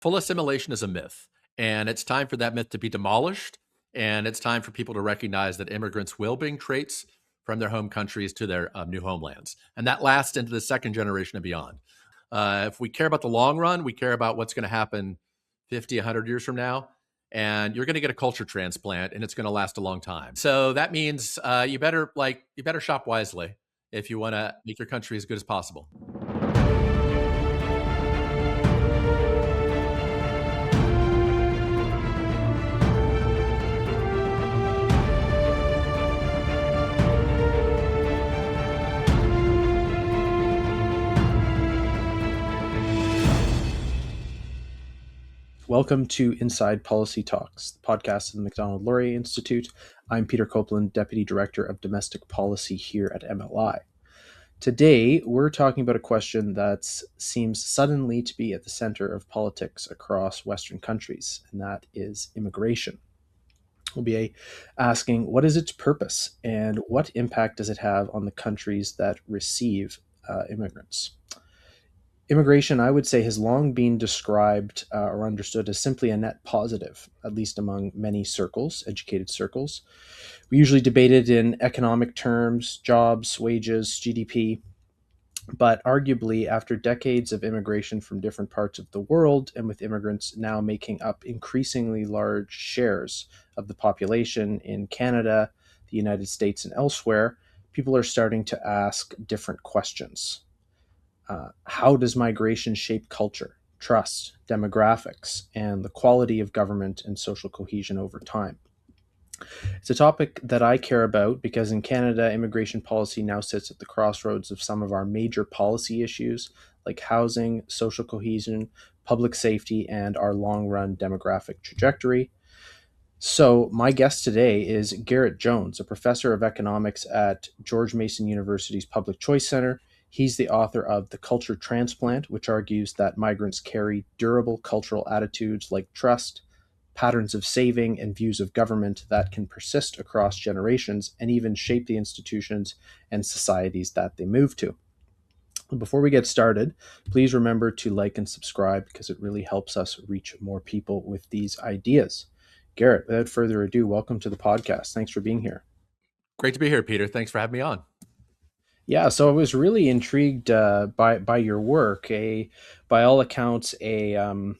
Full assimilation is a myth, and it's time for that myth to be demolished. And it's time for people to recognize that immigrants will bring traits from their home countries to their new homelands. And that lasts into the second generation and beyond. If we care about the long run, we care about what's going to happen 50, 100 years from now. And you're going to get a culture transplant, and it's going to last a long time. So that means you better shop wisely if you want to make your country as good as possible. Welcome to Inside Policy Talks, the podcast of the Macdonald-Laurier Institute. I'm Peter Copeland, Deputy Director of Domestic Policy here at MLI. Today, we're talking about a question that seems suddenly to be at the center of politics across Western countries, and that is immigration. We'll be asking, what is its purpose and what impact does it have on the countries that receive immigrants? Immigration, I would say, has long been described or understood as simply a net positive, at least among many circles, educated circles. We usually debate it in economic terms, jobs, wages, GDP. But arguably, after decades of immigration from different parts of the world, and with immigrants now making up increasingly large shares of the population in Canada, the United States, and elsewhere, people are starting to ask different questions. How does migration shape culture, trust, demographics, and the quality of government and social cohesion over time? It's a topic that I care about because in Canada, immigration policy now sits at the crossroads of some of our major policy issues like housing, social cohesion, public safety, and our long-run demographic trajectory. So, my guest today is Garett Jones, a professor of economics at George Mason University's Public Choice Center. He's the author of The Culture Transplant, which argues that migrants carry durable cultural attitudes like trust, patterns of saving, and views of government that can persist across generations and even shape the institutions and societies that they move to. Before we get started, please remember to like and subscribe because it really helps us reach more people with these ideas. Garett, without further ado, welcome to the podcast. Thanks for being here. Great to be here, Peter. Thanks for having me on. Yeah, so I was really intrigued by your work. By all accounts, a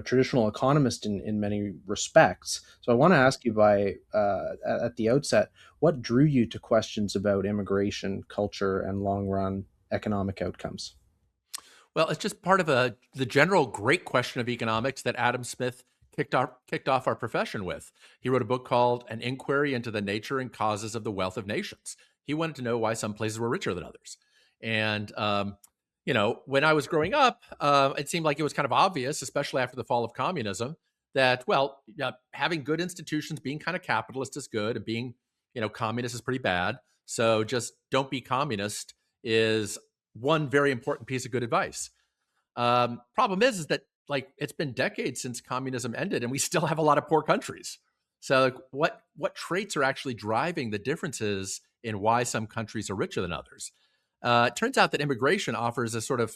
traditional economist in many respects. So I want to ask you at the outset, what drew you to questions about immigration, culture, and long run economic outcomes? Well, it's just part of the general great question of economics that Adam Smith kicked off our profession with. He wrote a book called An Inquiry into the Nature and Causes of the Wealth of Nations. He wanted to know why some places were richer than others. And, when I was growing up, it seemed like it was kind of obvious, especially after the fall of communism, that, having good institutions, being kind of capitalist is good, and being, communist is pretty bad. So just don't be communist is one very important piece of good advice. Problem is that it's been decades since communism ended, and we still have a lot of poor countries. So what traits are actually driving the differences in why some countries are richer than others? It turns out that immigration offers a sort of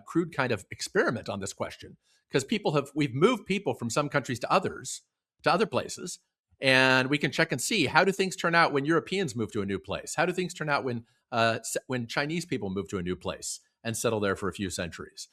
crude kind of experiment on this question, because we've moved people from some countries to other places, and we can check and see, how do things turn out when Europeans move to a new place? How do things turn out when Chinese people move to a new place and settle there for a few centuries?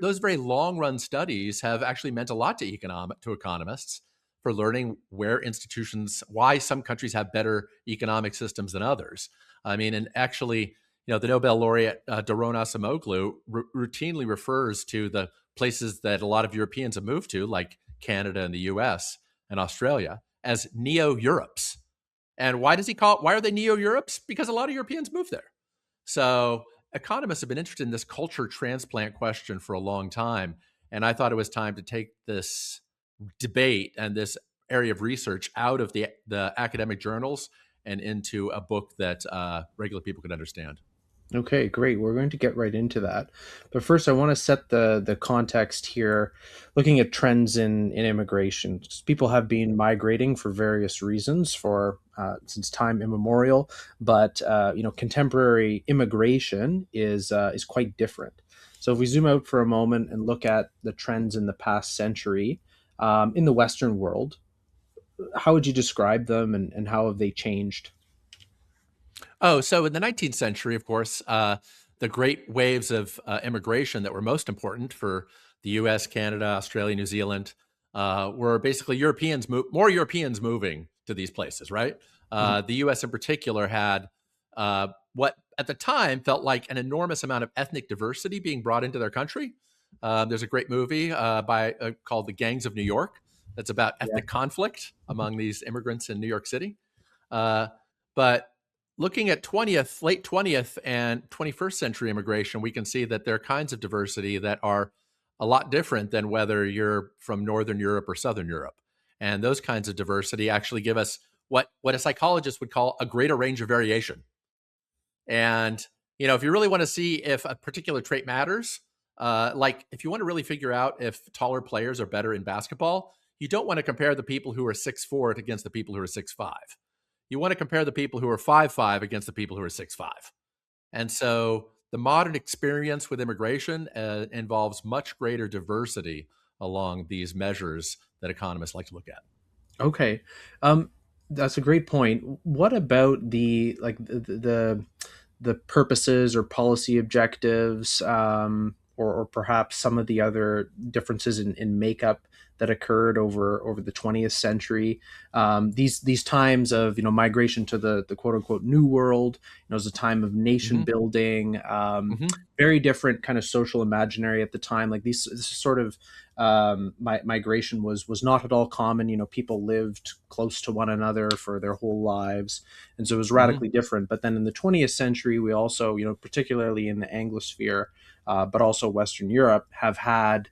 Those very long run studies have actually meant a lot to economists for learning why some countries have better economic systems than others. I mean, and actually, the Nobel laureate Daron Acemoglu routinely refers to the places that a lot of Europeans have moved to, like Canada and the US and Australia, as neo-Europes. And why are they neo-Europes? Because a lot of Europeans moved there. So economists have been interested in this culture transplant question for a long time. And I thought it was time to take this debate and this area of research out of the academic journals and into a book that regular people could understand. Okay, great. We're going to get right into that. But first, I want to set the context here, looking at trends in immigration. People have been migrating for various reasons since time immemorial, but contemporary immigration is quite different. So if we zoom out for a moment and look at the trends in the past century in the Western world, how would you describe them, and how have they changed? Oh, so in the 19th century, of course, the great waves of immigration that were most important for the US, Canada, Australia, New Zealand were basically more Europeans moving to these places, right? Mhm. The US in particular had what at the time felt like an enormous amount of ethnic diversity being brought into their country. There's a great movie called The Gangs of New York that's about Yeah. ethnic conflict among these immigrants in New York City. Uh, but looking at late 20th and 21st century immigration, we can see that there are kinds of diversity that are a lot different than whether you're from Northern Europe or Southern Europe. And those kinds of diversity actually give us what a psychologist would call a greater range of variation. And if you really want to see if a particular trait matters, like if you want to really figure out if taller players are better in basketball, you don't want to compare the people who are 6'4" against the people who are 6'5". You want to compare the people who are 5'5" against the people who are 6'5". And so the modern experience with immigration involves much greater diversity along these measures that economists like to look at. Okay. That's a great point. What about the purposes or policy objectives, or perhaps some of the other differences in makeup that occurred over the 20th century? These times of migration to the quote unquote new world, it was a time of nation Hmm. building, Hmm. very different kind of social imaginary at the time. Like this sort of migration was not at all common. People lived close to one another for their whole lives, and so it was Hmm. radically different. But then in the 20th century, we also, particularly in the Anglosphere, but also Western Europe, have had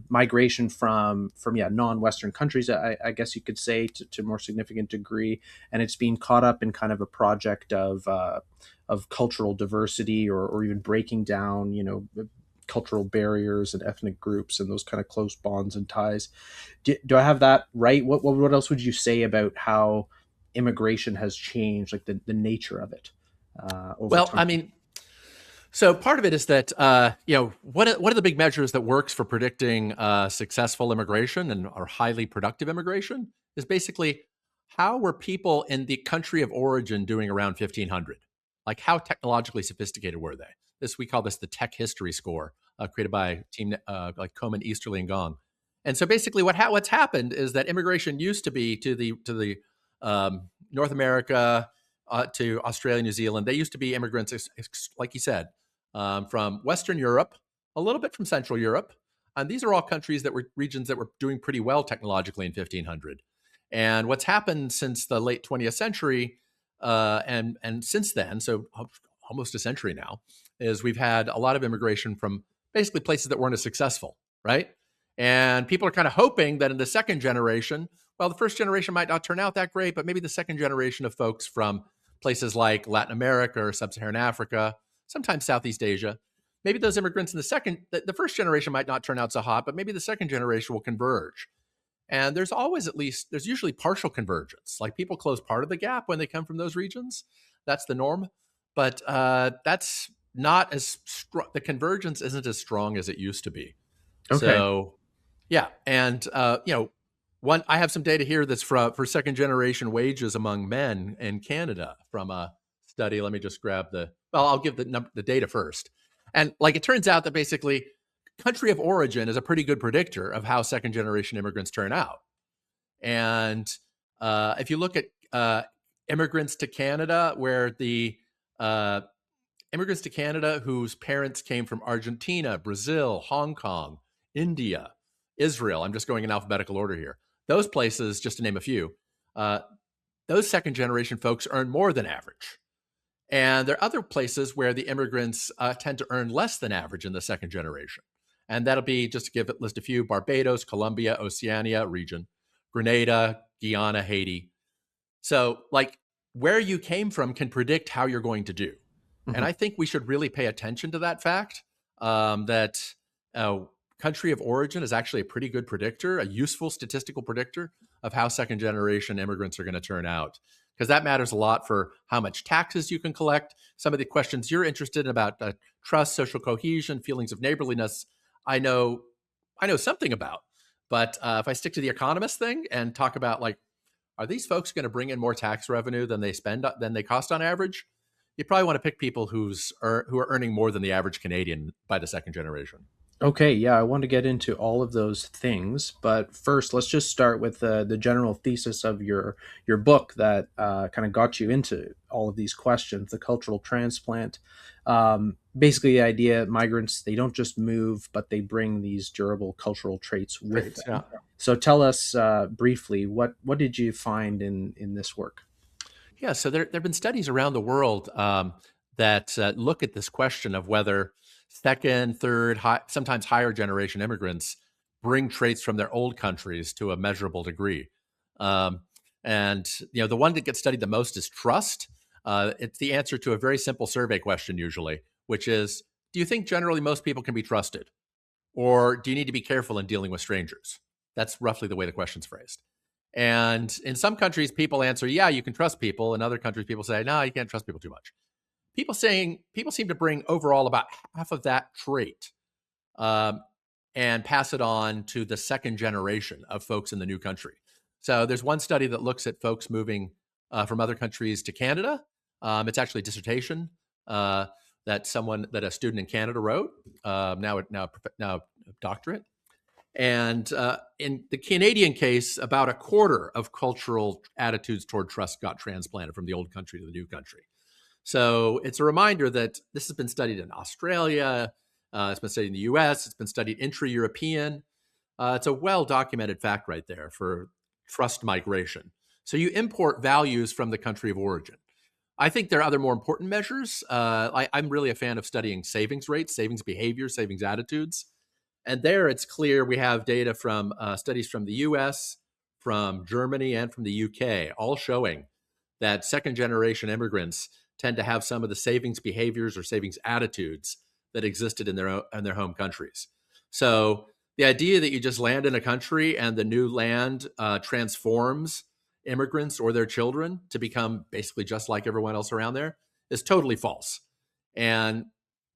migration from non-Western countries, I guess you could say, to more significant degree, and it's been caught up in kind of a project of cultural diversity, or even breaking down cultural barriers and ethnic groups and those kind of close bonds and ties. Do I have that right? What else would you say about how immigration has changed, like the nature of it over Well, time? I mean, so part of it is that one of the big measures that works for predicting successful immigration and or highly productive immigration is basically how were people in the country of origin doing around 1500? Like how technologically sophisticated were they? We call this the tech history score, created by a team like Komen, Easterly, and Gong. And so basically, what's happened is that immigration used to be to the North America, to Australia, New Zealand. They used to be immigrants, like you said, from Western Europe, a little bit from Central Europe. And these are all countries that were regions that were doing pretty well technologically in 1500. And what's happened since the late 20th century, and since then, so almost a century now, is we've had a lot of immigration from basically places that weren't as successful, right? And people are kind of hoping that in the second generation, well, the first generation might not turn out that great, but maybe the second generation of folks from places like Latin America or Sub-Saharan Africa, sometimes Southeast Asia, maybe those immigrants in the first generation might not turn out so hot, but maybe the second generation will converge. And there's usually partial convergence. Like people close part of the gap when they come from those regions. That's the norm. But that's not as strong. The convergence isn't as strong as it used to be. Okay. So, yeah. And, I have some data here that's for second generation wages among men in Canada from a study. Let me just I'll give the data first. And like it turns out that basically country of origin is a pretty good predictor of how second generation immigrants turn out. And if you look at immigrants to Canada, where the uh, immigrants to Canada whose parents came from Argentina, Brazil, Hong Kong, India, Israel, I'm just going in alphabetical order here. Those places, just to name a few, uh, those second generation folks earn more than average. And there are other places where the immigrants tend to earn less than average in the second generation. And that'll be, just to list a few: Barbados, Colombia, Oceania region, Grenada, Guyana, Haiti. So, like, where you came from can predict how you're going to do. And Mhm. I think we should really pay attention to that fact, that uh, country of origin is actually a pretty good predictor, a useful statistical predictor of how second generation immigrants are going to turn out. because that matters a lot for how much taxes you can collect. Some of the questions you're interested in about trust, social cohesion, feelings of neighborliness, I know, I know something about. But if I stick to the economist thing and talk about like, are these folks going to bring in more tax revenue than they cost on average? You probably want to pick people who are earning more than the average Canadian by the second generation. Okay, yeah, I want to get into all of those things, but first, let's just start with the general thesis of your book that kind of got you into all of these questions. The cultural transplant, basically, the idea migrants they don't just move, but they bring these durable cultural traits with Traits, them. yeah. So, tell us briefly what did you find in this work? Yeah, so there have been studies around the world that look at this question of whether second, third, sometimes higher generation immigrants bring traits from their old countries to a measurable degree. Um, and the one that gets studied the most is trust. It's the answer to a very simple survey question usually, which is, do you think generally most people can be trusted? Or do you need to be careful in dealing with strangers? That's roughly the way the question's phrased. And in some countries, people answer, yeah, you can trust people. In other countries, people say, no, you can't trust people too much. People seem to bring overall about half of that trait um, and pass it on to the second generation of folks in the new country. So there's one study that looks at folks moving from other countries to Canada. It's actually a dissertation that a student in Canada wrote. Now a doctorate. And in the Canadian case, about a quarter of cultural attitudes toward trust got transplanted from the old country to the new country. So it's a reminder that this has been studied in Australia, it's been studied in the US, it's been studied intra European. It's a well documented fact right there for trust migration. So you import values from the country of origin. I think there are other more important measures. I'm really a fan of studying savings rates, savings behavior, savings attitudes. And there it's clear we have data from studies from the US, from Germany, and from the UK, all showing that second generation immigrants tend to have some of the savings behaviors or savings attitudes that existed in their home countries. So the idea that you just land in a country and the new land transforms immigrants or their children to become basically just like everyone else around there is totally false. And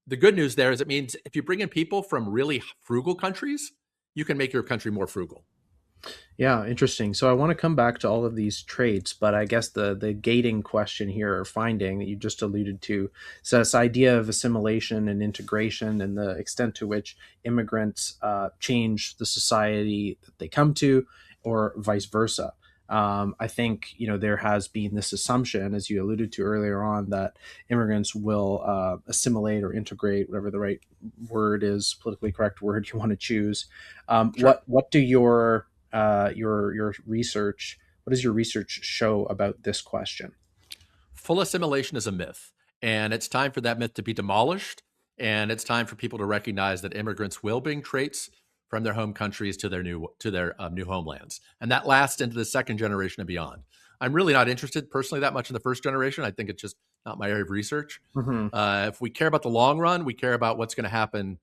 the good news there is it means if you bring in people from really frugal countries, you can make your country more frugal. Yeah, interesting. So I want to come back to all of these traits, but I guess the gating question here or finding that you just alluded to, so this idea of assimilation and integration and the extent to which immigrants change the society that they come to, or vice versa. I think there has been this assumption, as you alluded to earlier on, that immigrants will assimilate or integrate, whatever the right word is, politically correct word you want to choose. Sure. What do your research, what does your research show about this question? Full assimilation is a myth, and it's time for that myth to be demolished. And it's time for people to recognize that immigrants will bring traits from their home countries to their new homelands, and that lasts into the second generation and beyond. I'm really not interested personally that much in the first generation. I think it's just not my area of research. Hmm. If we care about the long run, we care about what's going to happen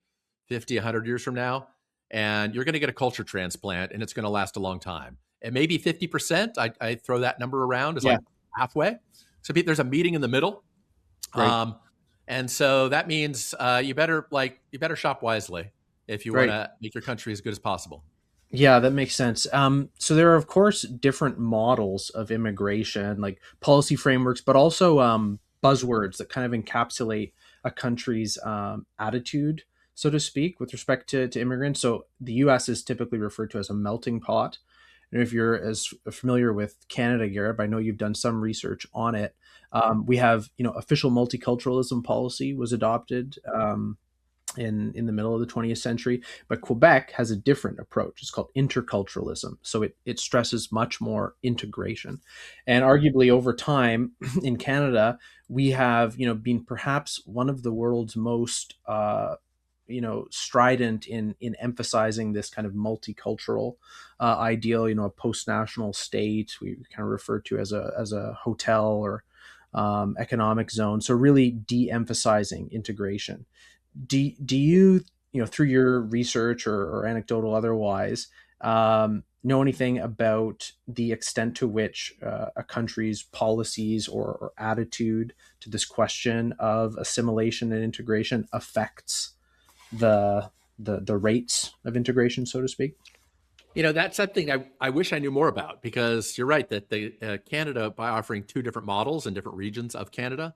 50, 100 years from now. And you're going to get a culture transplant, and it's going to last a long time. And maybe 50%, I throw that number around, is Yeah, like halfway. So there's a meeting in the middle. right, Um, and so that means you better shop wisely if you want right. to make your country as good as possible. Yeah, that makes sense. So there are, of course, different models of immigration, like policy frameworks, but also buzzwords that kind of encapsulate a country's attitude, so to speak, with respect to immigrants. So the U.S. is typically referred to as a melting pot. And if you're as familiar with Canada, Garrett, I know you've done some research on it. We have, official multiculturalism policy was adopted. In the middle of the 20th century, but Quebec has a different approach. It's called interculturalism, so it stresses much more integration. And arguably over time in Canada, we have been perhaps one of the world's most strident in emphasizing this kind of multicultural ideal, a post-national state we kind of refer to as a hotel or economic zone, so really de-emphasizing integration. Do you, through your research or anecdotal otherwise, know anything about the extent to which a country's policies or attitude to this question of assimilation and integration affects the the rates of integration, so to speak? That's something I wish I knew more about, because you're right that the Canada, by offering two different models in different regions of Canada,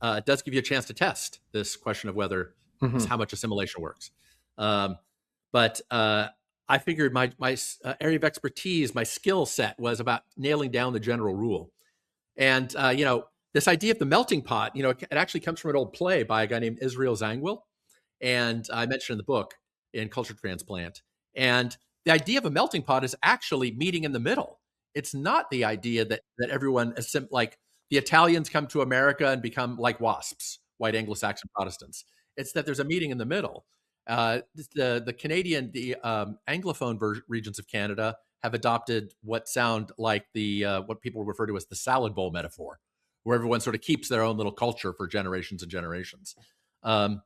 it does give you a chance to test this question of whether Mm-hmm. how much assimilation works. Um, but I figured my area of expertise, my skill set, was about nailing down the general rule. And this idea of the melting pot, it actually comes from an old play by a guy named Israel Zangwill, and I mentioned in the book in Culture Transplant. And the idea of a melting pot is actually meeting in the middle. It's not the idea that everyone like the Italians come to America and become like WASPs, white Anglo-Saxon Protestants. It's that there's a meeting in the middle. The Canadian, the Anglophone regions of Canada have adopted what sound like the what people refer to as the salad bowl metaphor, where everyone sort of keeps their own little culture for generations and generations. Um,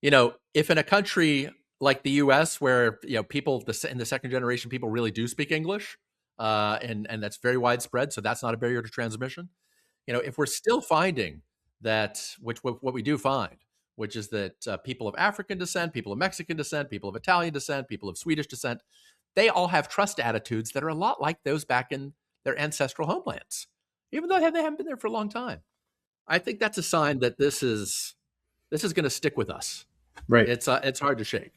if in a country like the U.S., where people in the second generation, people really do speak English, and that's very widespread, so that's not a barrier to transmission. If we're still finding that, which what we do find, which is that people of African descent, people of Mexican descent, people of Italian descent, people of Swedish descent, they all have trust attitudes that are a lot like those back in their ancestral homelands, even though they haven't been there for a long time. I think that's a sign that this is going to stick with us. Right. It's hard to shake.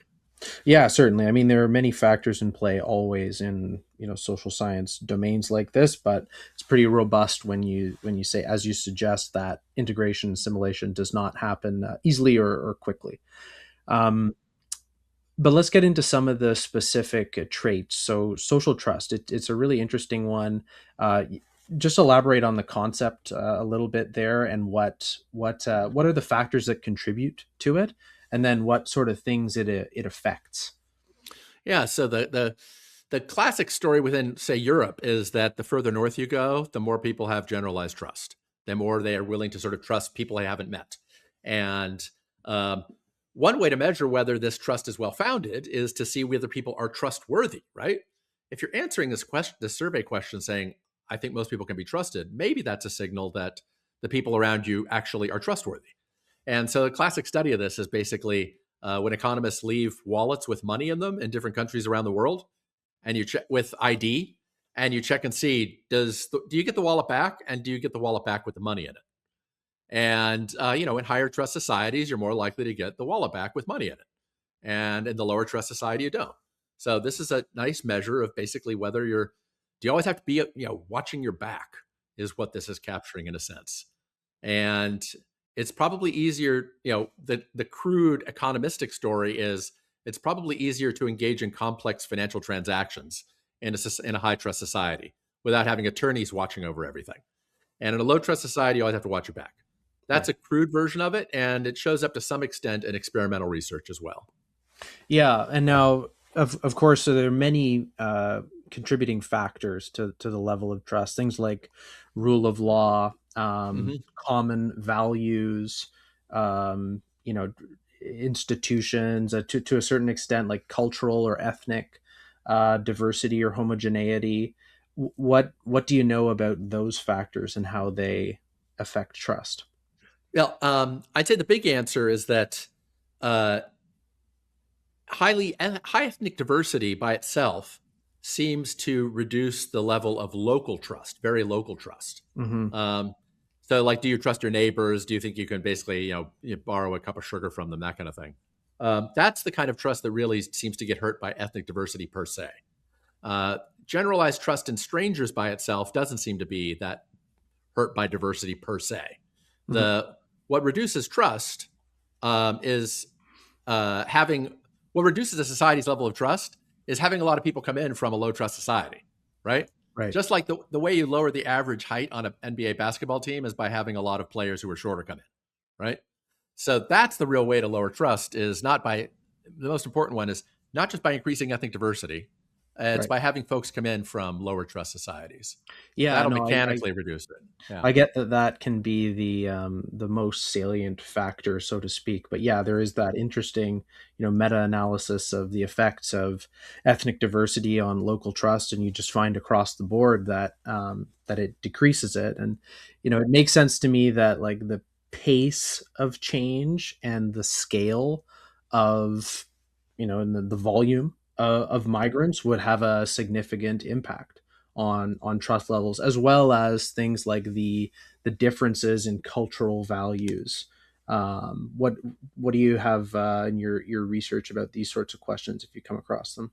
Yeah, certainly. I mean, there are many factors in play always in social science domains like this, but it's pretty robust when you say, as you suggest, that integration assimilation does not happen easily or quickly. Um, but let's get into some of the specific traits. So, social trust, it's a really interesting one. Just elaborate on the concept a little bit there, and what are the factors that contribute to it, and then what sort of things it affects. Yeah. So the classic story within, say, Europe is that the further north you go, the more people have generalized trust, the more they are willing to sort of trust people they haven't met. And um, one way to measure whether this trust is well founded is to see whether people are trustworthy, right? If you're answering this survey question saying, I think most people can be trusted, maybe that's a signal that the people around you actually are trustworthy. And so the classic study of this is basically when economists leave wallets with money in them in different countries around the world, and you check with ID, and you check and see, do you get the wallet back, and do you get the wallet back with the money in it? And in higher trust societies, you're more likely to get the wallet back with money in it, and in the lower trust society, you don't. So this is a nice measure of basically whether do you always have to be watching your back, is what this is capturing in a sense. And it's probably easier, the crude economistic story is it's probably easier to engage in complex financial transactions in a high trust society without having attorneys watching over everything. And in a low trust society, you always have to watch your back. That's Right. a crude version of it, and it shows up to some extent in experimental research as well. Yeah, and now of course, so there are many contributing factors to the level of trust. Things like rule of law, Hmm. common values, institutions, to a certain extent, like cultural or ethnic diversity or homogeneity. What do you know about those factors and how they affect trust? Well, I'd say the big answer is that uh, high ethnic diversity by itself seems to reduce the level of local trust, very local trust. Hmm. Um, so, like, do you trust your neighbors? Do you think you can basically, you borrow a cup of sugar from them? That kind of thing. That's the kind of trust that really seems to get hurt by ethnic diversity per se. Generalized trust in strangers by itself doesn't seem to be that hurt by diversity per se. Hmm. The What reduces trust is having what reduces a society's level of trust is having a lot of people come in from a low trust society, right? Right. Just like the way you lower the average height on an NBA basketball team is by having a lot of players who are shorter come in, right? So that's the real way to lower trust, is not by the most important one is not just by increasing ethnic diversity. It's Right. by having folks come in from lower trust societies. Yeah, That'll no, mechanically reduce it. Yeah. I get that that can be the most salient factor, so to speak. But yeah, there is that interesting, meta-analysis of the effects of ethnic diversity on local trust, and you just find across the board that that it decreases it. And it makes sense to me that like the pace of change and the scale of, and the volume of migrants would have a significant impact on trust levels, as well as things like the differences in cultural values. What do you have in your research about these sorts of questions if you come across them?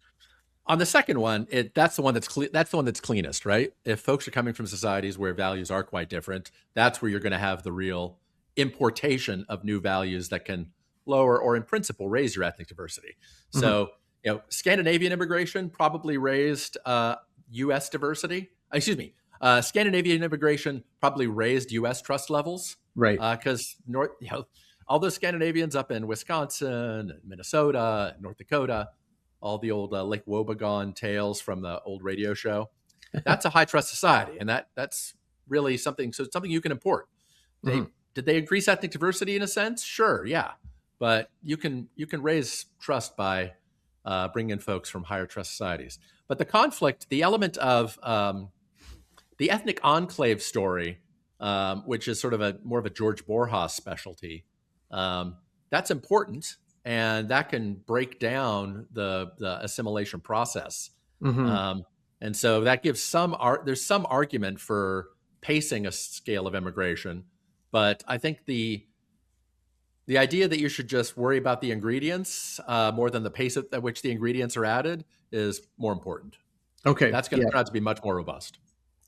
On the second one, that's the one that's the one that's cleanest, right? If folks are coming from societies where values are quite different, that's where you're going to have the real importation of new values that can lower or, in principle, raise your ethnic diversity. Hmm. So, Scandinavian immigration probably raised U.S. diversity. Excuse me, Scandinavian immigration probably raised U.S. trust levels Right. because all those Scandinavians up in Wisconsin, and Minnesota, and North Dakota, all the old Lake Wobegon tales from the old radio show. That's a high trust society, and that's really something. So it's something you can import. Hmm. Did they increase ethnic diversity in a sense? Sure, yeah, but you can raise trust by bringing in folks from higher trust societies. But the conflict, the element of the ethnic enclave story, which is sort of a more of a George Borjas specialty, um, that's important, and that can break down the assimilation process. Hmm. Um, and so that gives there's some argument for pacing a scale of immigration, but I think the idea that you should just worry about the ingredients more than the pace at which the ingredients are added is more important. Okay. That's going to Yeah. turn out to be much more robust.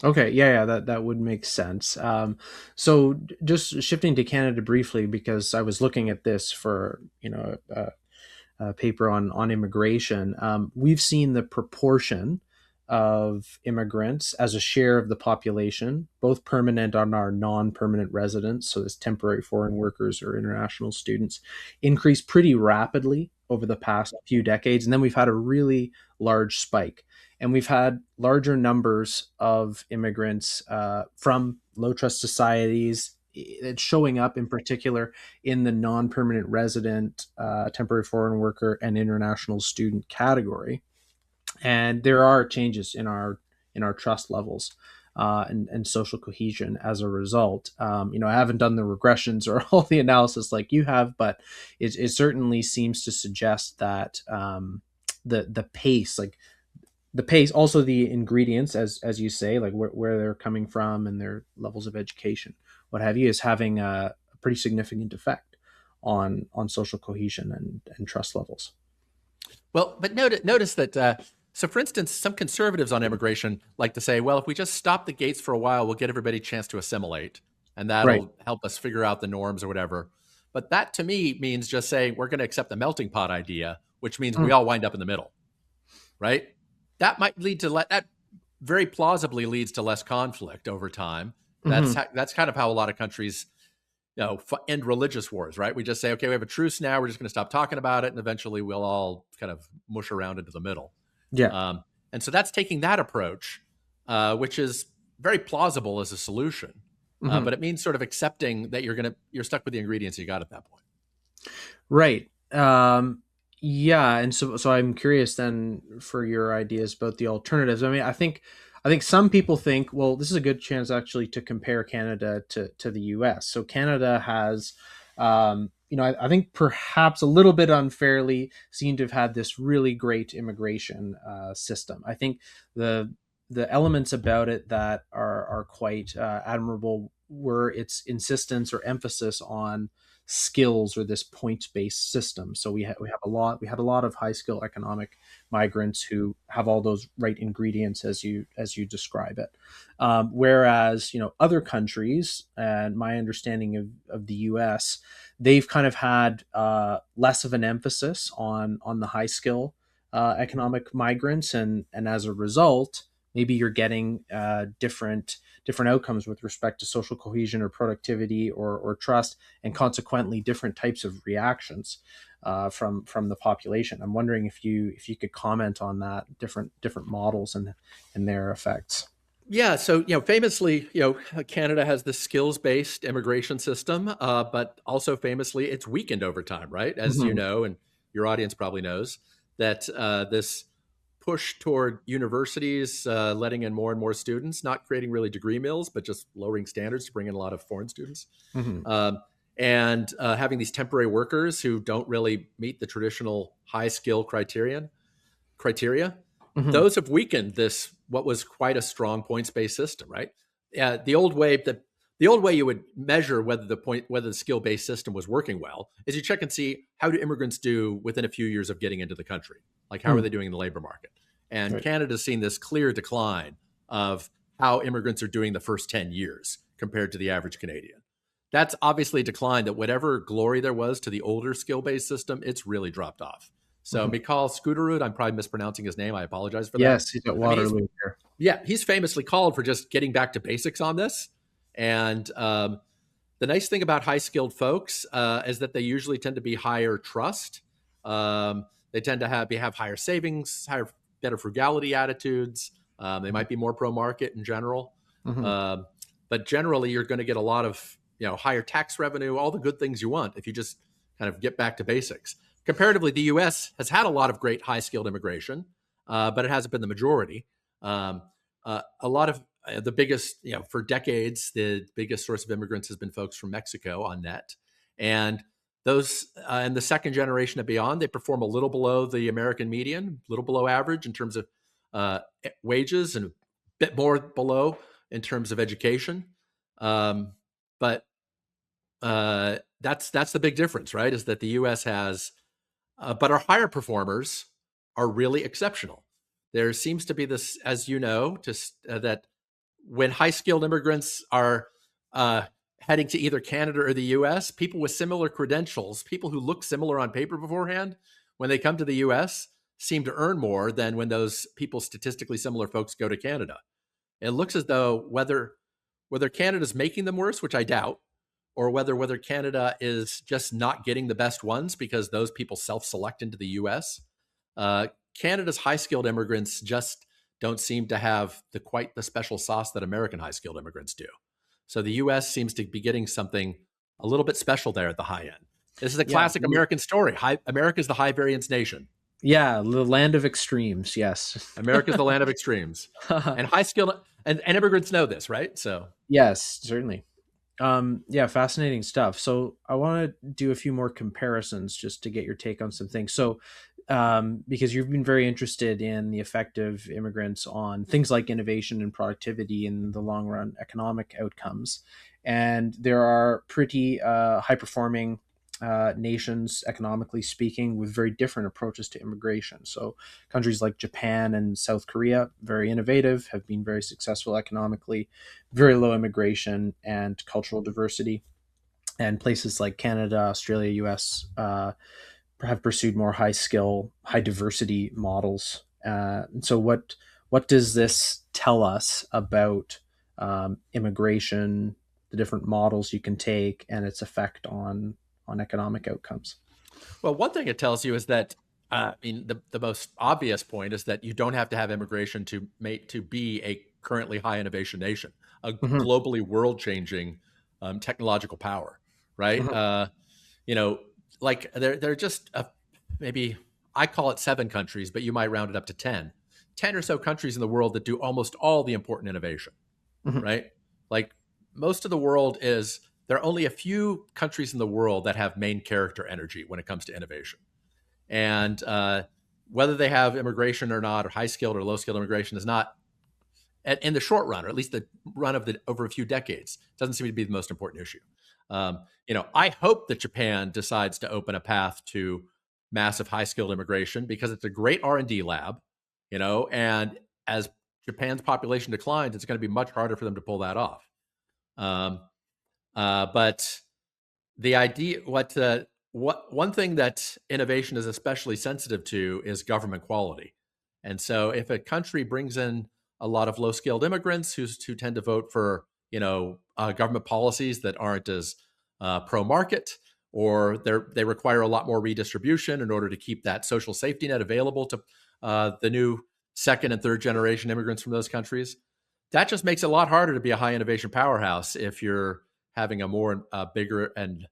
Okay, yeah, yeah, that would make sense. So just shifting to Canada briefly, because I was looking at this for paper on immigration. We've seen the proportion of immigrants as a share of the population, both permanent and our non-permanent residents, so as temporary foreign workers or international students, increase pretty rapidly over the past few decades, and then we've had a really large spike. And we've had larger numbers of immigrants from low trust societies. It's showing up in particular in the non-permanent resident, temporary foreign worker, and international student category. And there are changes in our trust levels and social cohesion as a result. I haven't done the regressions or all the analysis like you have, but it certainly seems to suggest that the pace, like the pace, also the ingredients, as you say, like where they're coming from and their levels of education, what have you, is having a pretty significant effect on social cohesion and trust levels. Well, but notice that. So, for instance, some conservatives on immigration like to say, well, if we just stop the gates for a while, we'll get everybody a chance to assimilate, and Right. that'll help us figure out the norms or whatever. But that to me means just saying we're going to accept the melting pot idea, which means we Mm. all wind up in the middle, right? That might lead to that very plausibly leads to less conflict over time. Hmm. That's kind of how a lot of countries end religious wars, right? We just say, okay, we have a truce now. We're just going to stop talking about it, and eventually we'll all kind of mush around into the middle. Yeah. Um, and so that's taking that approach, which is very plausible as a solution. Hmm. But it means sort of accepting that you're stuck with the ingredients you got at that point. Right. Yeah, and so I'm curious then for your ideas about the alternatives. I mean, I think some people think, well, this is a good chance actually to compare Canada to the U.S. So Canada has, I think perhaps a little bit unfairly seem to have had this really great immigration system. I think the the elements about it that are quite admirable were its insistence or emphasis on skills, or this points based system. So we had a lot of high skill economic migrants who have all those right ingredients as you describe it. Whereas other countries, and my understanding of the U.S., they've kind of had less of an emphasis on the high skill economic migrants, and as a result, maybe you're getting different outcomes with respect to social cohesion or productivity or trust, and consequently different types of reactions from the population. I'm wondering if you could comment on that, different models and their effects. Yeah, so famously, Canada has the skills-based immigration system, but also famously, it's weakened over time, right? As you Mhm. know, and your audience probably knows that this push toward universities letting in more and more students, not creating really degree mills, but just lowering standards to bring in a lot of foreign students, Mhm. um, and having these temporary workers who don't really meet the traditional high skill criteria, Mhm. those have weakened this what was quite a strong points based system, right? The old way you would measure whether the skill based system was working well is you check and see how do immigrants do within a few years of getting into the country, like how are Mhm. they doing in the labor market? And Right. Canada's seen this clear decline of how immigrants are doing the first 10 years compared to the average Canadian. That's obviously a decline that whatever glory there was to the older skill based system, it's really dropped off. So Mhm. Mikhail Skuterud, I'm probably mispronouncing his name. I apologize for that. Yes, he's at I mean, Waterloo here. he's famously called for just getting back to basics on this. And the nice thing about high skilled folks is that they usually tend to be higher trust. They tend to have higher savings, better frugality attitudes. They might be more pro market in general. Mhm. Um, but generally, you're going to get a lot of higher tax revenue, all the good things you want if you just kind of get back to basics. Comparatively, the U.S. has had a lot of great high skilled immigration, but it hasn't been the majority. Um, a lot of the biggest, for decades, the biggest source of immigrants has been folks from Mexico on net. And those in the second generation and beyond, they perform a little below the American median, a little below average in terms of uh, wages and a bit more below in terms of education. Um, but that's the big difference, right? Is that the U.S. has, but our higher performers are really exceptional. There seems to be this, as you know, that when high skilled immigrants are uh, heading to either Canada or the US, people with similar credentials, people who look similar on paper beforehand, when they come to the US, seem to earn more than when those people, statistically similar folks, go to Canada. It looks as though whether Canada's making them worse, which I doubt, or whether Canada is just not getting the best ones because those people self-select into the U.S. Uh, Canada's high-skilled immigrants just don't seem to have quite the special sauce that American high-skilled immigrants do. So the U.S. seems to be getting something a little bit special there at the high end. This is a Yeah. classic American story. America's the high variance nation. Yeah, the land of extremes. Yes. America's the land of extremes, and high skilled and immigrants know this, right? So Yes, certainly. Yeah, fascinating stuff. So I want to do a few more comparisons just to get your take on some things. So, because you've been very interested in the effect of immigrants on things like innovation and productivity in the long run economic outcomes, and there are pretty high performing nations, economically speaking, with very different approaches to immigration. So, countries like Japan and South Korea, very innovative, have been very successful economically, very low immigration and cultural diversity. And places like Canada, Australia, US have pursued more high skill, high diversity models. And so, what does this tell us about immigration, the different models you can take, and its effect on economic outcomes? well, one thing it tells you is that I mean the most obvious point is that you don't have to have immigration to be a currently high innovation nation, a Hmm. globally world changing technological power, right? Hmm. You know, like they're just maybe I call it 7 countries, but you might round it up to 10 or so countries in the world that do almost all the important innovation, Hmm. right? Like most of the world is there are only a few countries in the world that have main character energy when it comes to innovation. And whether they have immigration or not, or high skilled or low skilled immigration, is not in the short run, or at least the run of the over a few decades, doesn't seem to be the most important issue. I hope that Japan decides to open a path to massive high skilled immigration because it's a great R&D lab, and as Japan's population declines, it's going to be much harder for them to pull that off. Um, but the idea, what one thing that innovation is especially sensitive to is government quality. And so, if a country brings in a lot of low-skilled immigrants who tend to vote for government policies that aren't as pro-market, or they require a lot more redistribution in order to keep that social safety net available to the new second and third generation immigrants from those countries. That just makes it a lot harder to be a high innovation powerhouse if you're having a more bigger and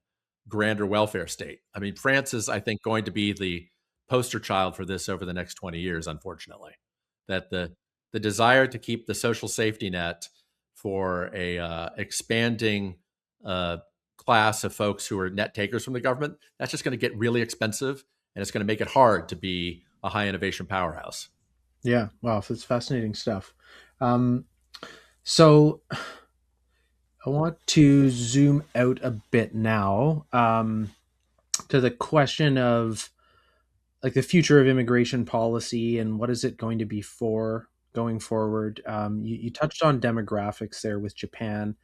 grander welfare state. I mean, France is, I think, going to be the poster child for this over the next 20 years, unfortunately. That the desire to keep the social safety net for a expanding class of folks who are net takers from the government, that's just going to get really expensive, and it's going to make it hard to be a high innovation powerhouse. Yeah, wow, that's fascinating stuff. Um, so I want to zoom out a bit now, to the question of like the future of immigration policy and what is it going to be for going forward. You touched on demographics there with Japan.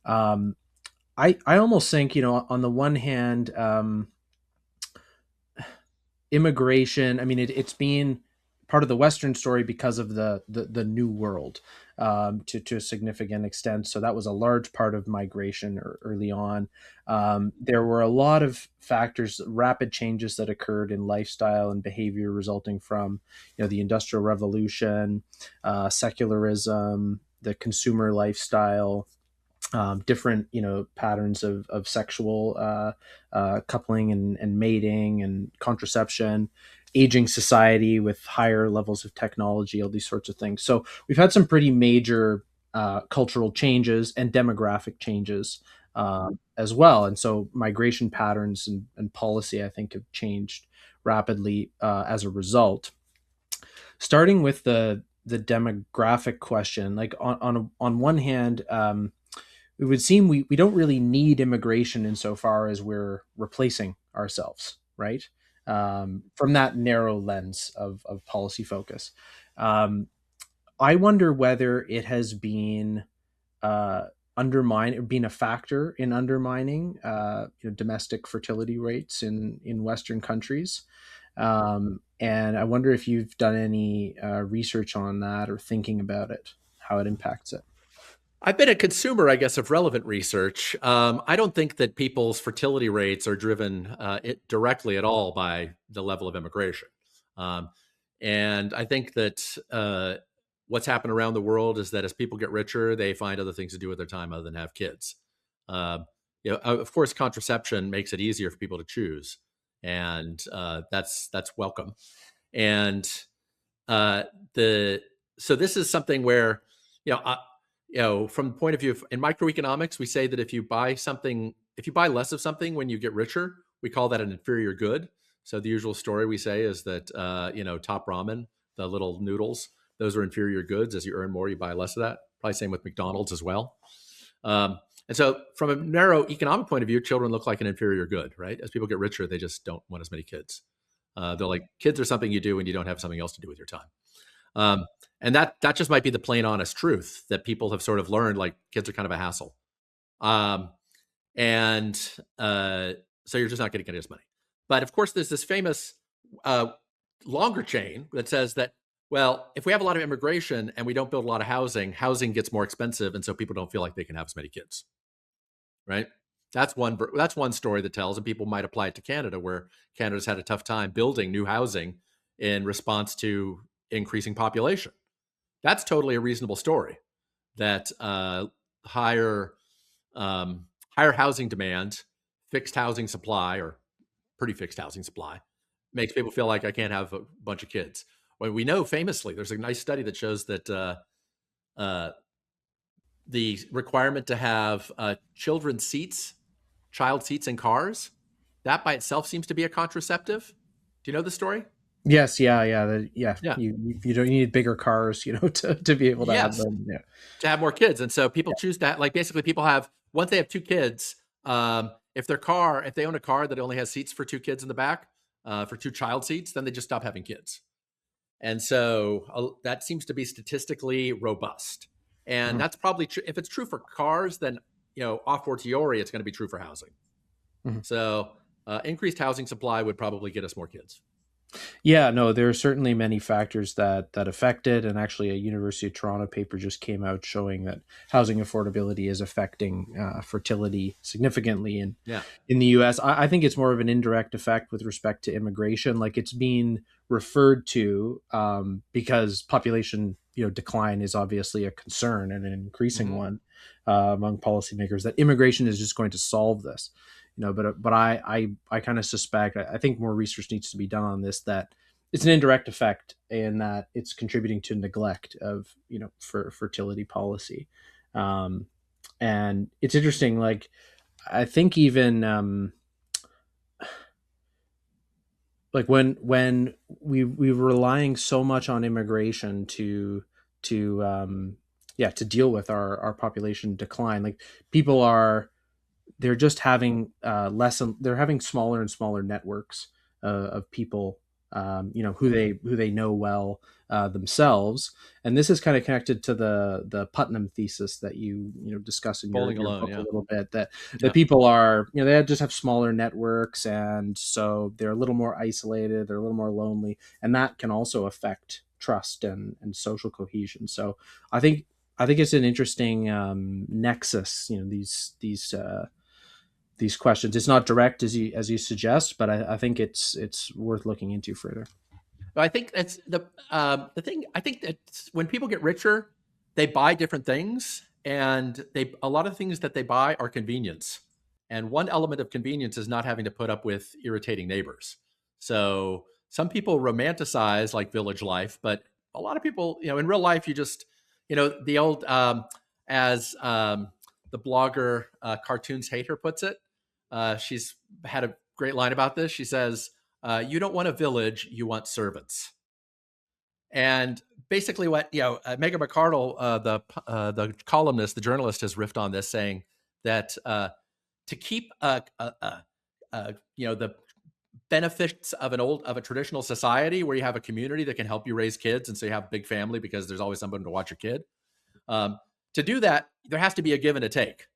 Um, I almost think, on the one hand, immigration, I mean, it's been part of the Western story because of the New World, to a significant extent. So that was a large part of migration early on. There were a lot of factors, rapid changes that occurred in lifestyle and behavior resulting from, the Industrial Revolution, secularism, the consumer lifestyle, different patterns of sexual coupling and mating and contraception, aging society with higher levels of technology, all these sorts of things. So we've had some pretty major cultural changes and demographic changes as well. And so migration patterns and policy, I think, have changed rapidly as a result. Starting with the demographic question, like on one hand, it would seem we don't really need immigration insofar as we're replacing ourselves, right? From that narrow lens of policy focus. Um, I wonder whether it has been undermined or been a factor in undermining domestic fertility rates in Western countries. And I wonder if you've done any research on that or thinking about it, how it impacts it. I've been a consumer, I guess, of relevant research. I don't think that people's fertility rates are driven directly at all by the level of immigration. Um, and I think that what's happened around the world is that as people get richer, they find other things to do with their time other than have kids. Um, of course, contraception makes it easier for people to choose, and that's welcome. And uh, the so this is something where you know. I, from the point of view in microeconomics, we say that if you buy less of something when you get richer, we call that an inferior good. So the usual story we say is that, top ramen, the little noodles, those are inferior goods. As you earn more, you buy less of that. Probably same with McDonald's as well. And so from a narrow economic point of view, children look like an inferior good, right? As people get richer, they just don't want as many kids. They're like, kids are something you do when you don't have something else to do with your time. And that just might be the plain honest truth that people have sort of learned, like kids are kind of a hassle. And so you're just not going to get as money. But of course, there's this famous longer chain that says that, well, if we have a lot of immigration and we don't build a lot of housing, housing gets more expensive. And so people don't feel like they can have as many kids, right? That's one story that tells, and people might apply it to Canada, where Canada's had a tough time building new housing in response to increasing population. That's totally a reasonable story. That higher housing demand, fixed housing supply, or pretty fixed housing supply, makes people feel like I can't have a bunch of kids. Well, we know famously, there's a nice study that shows that the requirement to have child seats in cars, that by itself seems to be a contraceptive. Do you know the story? Yes, yeah. Yeah. You don't need bigger cars, to be able to have Yes. them. Yeah, To have more kids. And so people choose that. Like basically, people have, once they have two kids, if they own a car that only has seats for two kids in the back, for two child seats, then they just stop having kids. And so that seems to be statistically robust. And that's probably true. If it's true for cars, then, a fortiori, it's going to be true for housing. Mhm. So increased housing supply would probably get us more kids. Yeah, no, there are certainly many factors that affect it, and actually, a University of Toronto paper just came out showing that housing affordability is affecting fertility significantly Yeah. in the U.S. I think it's more of an indirect effect with respect to immigration. Like, it's being referred to because population, decline is obviously a concern and an increasing Hmm. one among policymakers. That immigration is just going to solve this. But I kind of suspect, I think more research needs to be done on this, that it's an indirect effect in that it's contributing to neglect of for fertility policy. um, and it's interesting, like, I think even like when we were relying so much on immigration to yeah, to deal with our population decline. Like, people are, they're just having they're having smaller and smaller networks of people, who they know well themselves. And this is kind of connected to the Putnam thesis that you discuss in your Bowling your alone. book a Yeah. little bit, that Yeah. people are, they just have smaller networks, and so they're a little more isolated, they're a little more lonely, and that can also affect trust and social cohesion. So I think I think it's an interesting nexus. These questions. It's not direct as you suggest, but I think it's worth looking into further. But I think that's the thing. I think that when people get richer, they buy different things, and they a lot of things that they buy are convenience. And one element of convenience is not having to put up with irritating neighbors. So some people romanticize like village life, but a lot of people, in real life, you just, the old as the blogger Cartoons Hater puts it. She's had a great line about this. She says, "You don't want a village, you want servants." And basically, what Megan McArdle, the columnist, the journalist, has riffed on this, saying that to keep the benefits of a traditional society where you have a community that can help you raise kids, and so you have a big family because there's always someone to watch your kid. Um, to do that, there has to be a give and a take.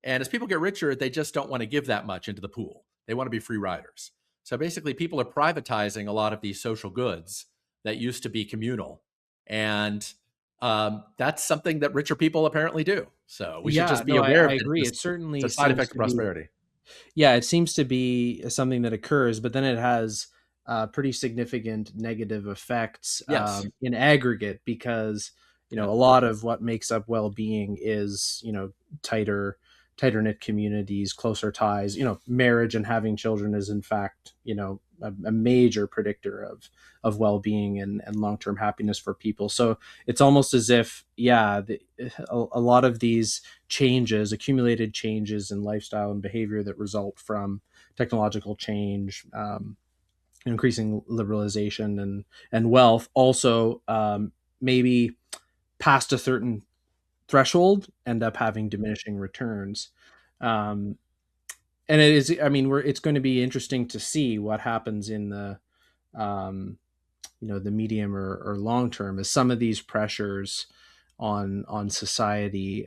And as people get richer, they just don't want to give that much into the pool. They want to be free riders. So basically, people are privatizing a lot of these social goods that used to be communal. And that's something that richer people apparently do. So we should Yeah, just be no, aware I of it. agree. It It's certainly a side seems effect of to be. prosperity. Yeah, it seems to be something that occurs, but then it has pretty significant negative effects Yes. in aggregate, because Yeah. a lot of what makes up well-being is tighter tighter knit communities, closer ties. Marriage and having children is, in fact, a major predictor of well-being and long-term happiness for people. So it's almost as if, yeah, a lot of these changes, accumulated changes in lifestyle and behavior that result from technological change, increasing liberalization and wealth, also maybe past a certain threshold end up having diminishing returns. Um, and it is, I mean, it's going to be interesting to see what happens in um, the medium or long term, as some of these pressures on society,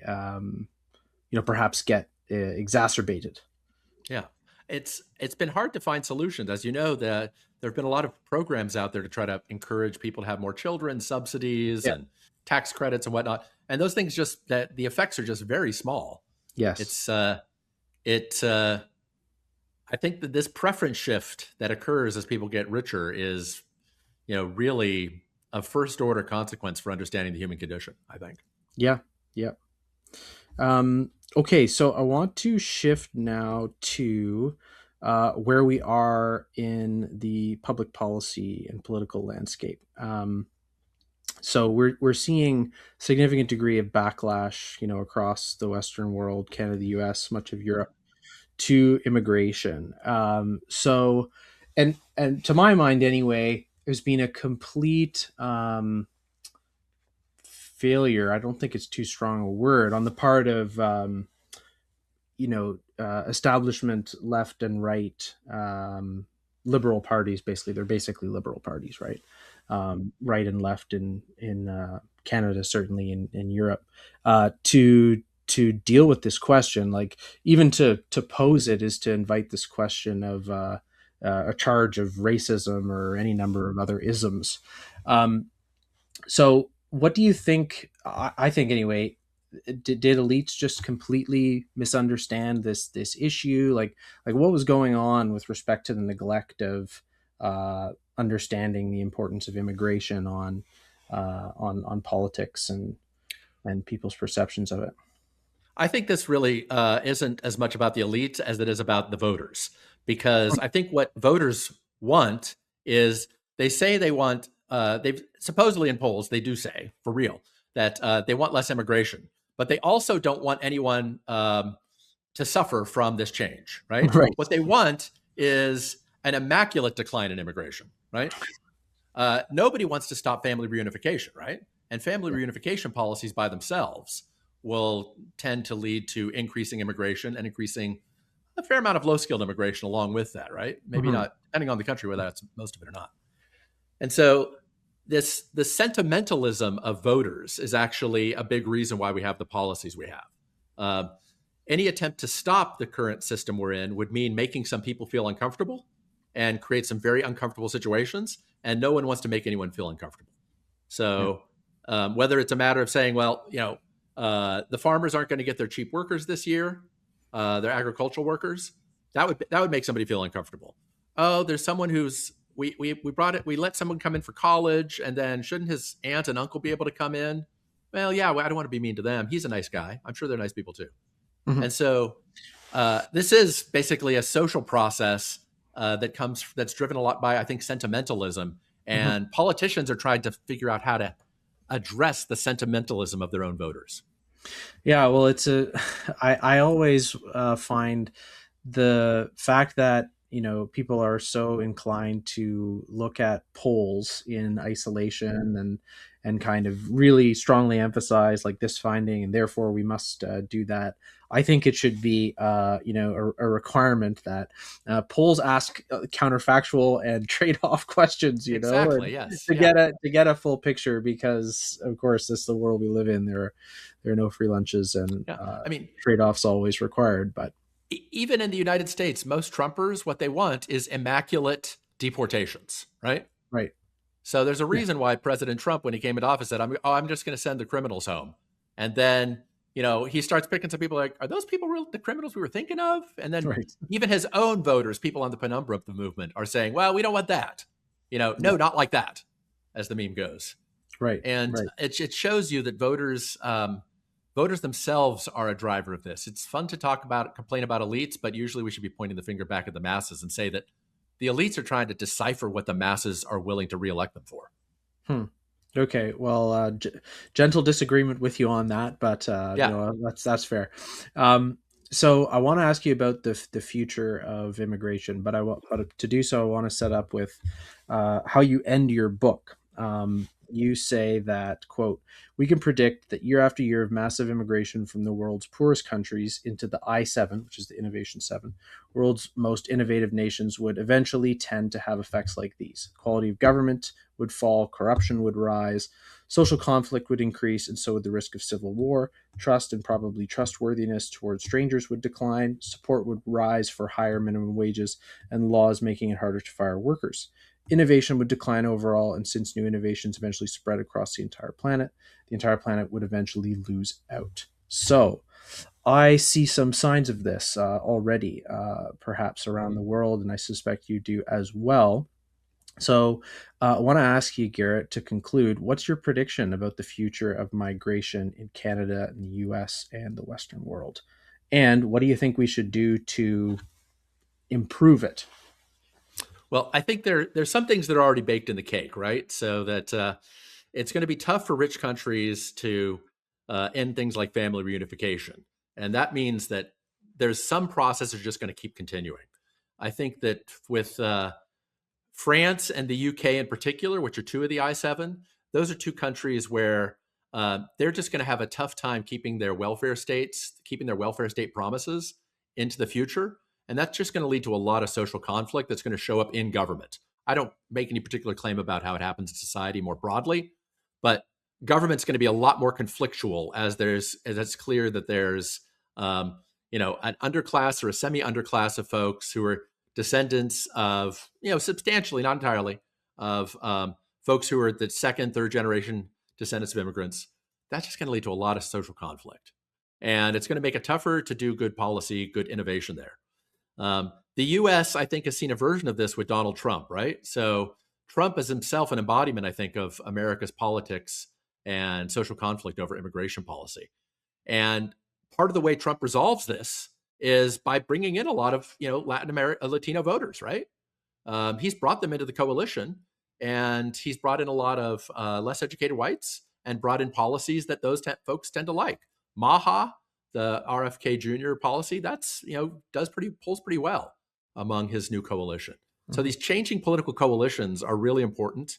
perhaps get exacerbated. Yeah. It's been hard to find solutions. As you know, there have been a lot of programs out there to try to encourage people to have more children, subsidies Yeah. and tax credits and whatnot. And those things, just that the effects are just very small. Yes. It's it I think that this preference shift that occurs as people get richer is, really a first order consequence for understanding the human condition, I think. Yeah. Yeah. Okay, so I want to shift now to where we are in the public policy and political landscape. So we're seeing significant degree of backlash, across the Western world, Canada, the U.S., much of Europe, to immigration. And to my mind, anyway, there's been a complete failure. I don't think it's too strong a word on the part of establishment left and right liberal parties. Basically, they're basically liberal parties, right? Right and left in Canada, certainly in Europe, to deal with this question. Like, even to pose it is to invite this question of a charge of racism or any number of other isms. Um, so, what do you think? I think anyway. Did elites just completely misunderstand this issue? Like what was going on with respect to the neglect of understanding the importance of immigration on politics and people's perceptions of it? I think this really isn't as much about the elites as it is about the voters, because I think what voters want is they say they want, they've supposedly in polls, they do say for real that they want less immigration, but they also don't want anyone to suffer from this change, right? Right. What they want is an immaculate decline in immigration, right? Nobody wants to stop family reunification, right? And family reunification policies by themselves will tend to lead to increasing immigration and increasing a fair amount of low skilled immigration along with that, right? Maybe Mm-hmm. not, depending on the country, whether that's most of it or not. And so the sentimentalism of voters is actually a big reason why we have the policies we have. Uh, any attempt to stop the current system we're in would mean making some people feel uncomfortable and create some very uncomfortable situations. And no one wants to make anyone feel uncomfortable. Yeah. So whether it's a matter of saying, well, the farmers aren't going to get their cheap workers this year, their agricultural workers, that would make somebody feel uncomfortable. Oh, there's someone who's we let someone come in for college, and then shouldn't his aunt and uncle be able to come in? Well, yeah, I don't want to be mean to them. He's a nice guy. I'm sure they're nice people too. Mm-hmm. And so this is basically a social process that's driven a lot by, I think, sentimentalism. Mm-hmm. And politicians are trying to figure out how to address the sentimentalism of their own voters. Yeah, well, I always find the fact that people are so inclined to look at polls in isolation and kind of really strongly emphasize like this finding and therefore we must do that. I think it should be a requirement that polls ask counterfactual and trade-off questions, and Exactly. Yes. to Yeah. get a full picture, because of course this is the world we live in. There are no free lunches, and Yeah. I mean, trade-offs always required. But even in the United States, most Trumpers, what they want is immaculate deportations, right? right, So there's a yeah, reason why President Trump, when he came into office, said, I'm just going to send the criminals home. And then, he starts picking some people like, are those people real, the criminals we were thinking of? And then right, even his own voters, people on the penumbra of the movement, are saying, well, we don't want that. No, yeah, not like that, as the meme goes. right, And right. it shows you that voters themselves are a driver of this. It's fun to complain about elites, but usually we should be pointing the finger back at the masses and say that the elites are trying to decipher what the masses are willing to reelect them for. Hmm. Okay, well, gentle disagreement with you on that, but Yeah. that's fair. So I want to ask you about the future of immigration, but to do so, I want to set up with how you end your book. You say that, quote, we can predict that year after year of massive immigration from the world's poorest countries into the I-7, which is the Innovation 7, world's most innovative nations would eventually tend to have effects like these. Quality of government would fall, corruption would rise, social conflict would increase, and so would the risk of civil war. Trust and probably trustworthiness towards strangers would decline, support would rise for higher minimum wages, and laws making it harder to fire workers. Innovation would decline overall, and since new innovations eventually spread across the entire planet would eventually lose out. So, I see some signs of this already, perhaps around the world, and I suspect you do as well. So, I want to ask you, Garett, to conclude, what's your prediction about the future of migration in Canada and the US and the Western world? And what do you think we should do to improve it? Well, I think there's some things that are already baked in the cake, right? So that it's going to be tough for rich countries to end things like family reunification, and that means that there's some processes just going to keep continuing. I think that with France and the UK in particular, which are two of the I-7, those are two countries where they're just going to have a tough time keeping their welfare state promises into the future. And that's just going to lead to a lot of social conflict that's going to show up in government. I don't make any particular claim about how it happens in society more broadly, but government's going to be a lot more conflictual as it's clear that there's an underclass or a semi-underclass of folks who are descendants of, substantially, not entirely, of folks who are the second, third generation descendants of immigrants, that's just going to lead to a lot of social conflict. And it's going to make it tougher to do good policy, good innovation there. The US, I think, has seen a version of this with Donald Trump, right? So Trump is himself an embodiment, I think, of America's politics and social conflict over immigration policy. And part of the way Trump resolves this is by bringing in a lot of, Latin America, Latino voters, right? He's brought them into the coalition, and he's brought in a lot of less educated whites and brought in policies that those folks tend to like. Maha, the RFK Jr. policy, that's pulls pretty well among his new coalition. So these changing political coalitions are really important,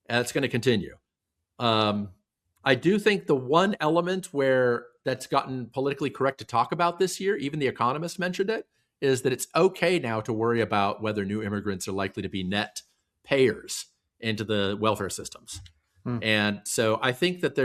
and it's going to continue. I do think the one element where that's gotten politically correct to talk about this year, even The Economist mentioned it, is that it's okay now to worry about whether new immigrants are likely to be net payers into the welfare systems. And so I think that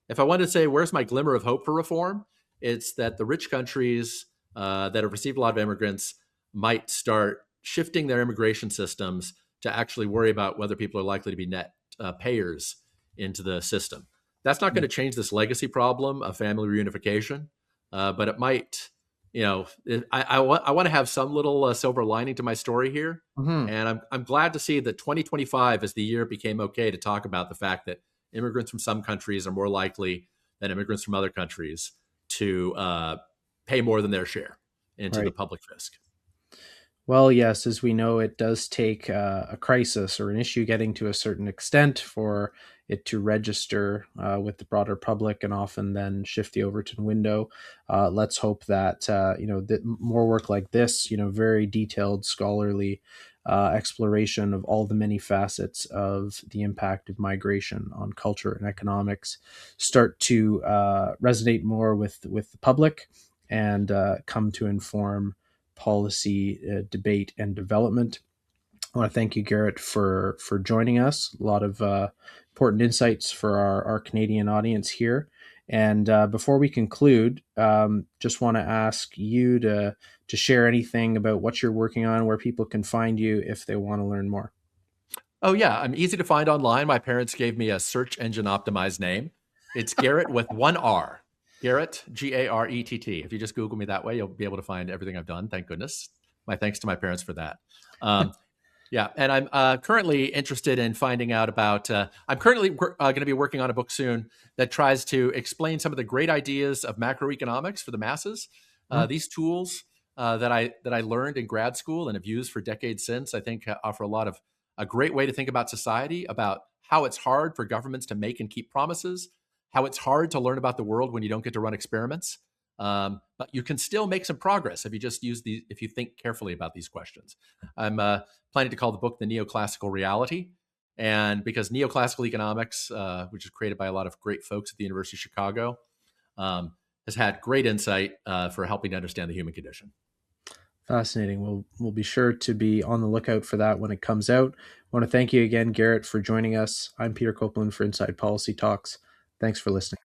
if I wanted to say, where's my glimmer of hope for reform? It's that the rich countries that have received a lot of immigrants might start shifting their immigration systems to actually worry about whether people are likely to be net payers into the system. That's not going to change this legacy problem of family reunification, but it might. I want to have some little silver lining to my story here, and I'm glad to see that 2025 is the year it became okay to talk about the fact that immigrants from some countries are more likely than immigrants from other countries to pay more than their share into the public fisc. Well, yes, as we know, it does take a crisis or an issue getting to a certain extent for it to register with the broader public and often then shift the Overton window. Let's hope that, that more work like this, very detailed scholarly exploration of all the many facets of the impact of migration on culture and economics start to resonate more with the public and come to inform policy debate and development. I want to thank you, Garett, for joining us. A lot of important insights for our Canadian audience here. And before we conclude, just want to ask you to share anything about what you're working on, where people can find you if they want to learn more. Oh, yeah. I'm easy to find online. My parents gave me a search engine optimized name. It's Garett with one R. Garett, Garett. If you just Google me that way, you'll be able to find everything I've done. Thank goodness. My thanks to my parents for that. Yeah, and I'm currently interested in finding out about. I'm currently going to be working on a book soon that tries to explain some of the great ideas of macroeconomics for the masses. These tools that I learned in grad school and have used for decades since, I think, offer a great way to think about society, about how it's hard for governments to make and keep promises, how it's hard to learn about the world when you don't get to run experiments. But you can still make some progress if you just if you think carefully about these questions. I'm planning to call the book The Neoclassical Reality. And because neoclassical economics, which is created by a lot of great folks at the University of Chicago, has had great insight for helping to understand the human condition. Fascinating. We'll be sure to be on the lookout for that when it comes out. I want to thank you again, Garett, for joining us. I'm Peter Copeland for Inside Policy Talks. Thanks for listening.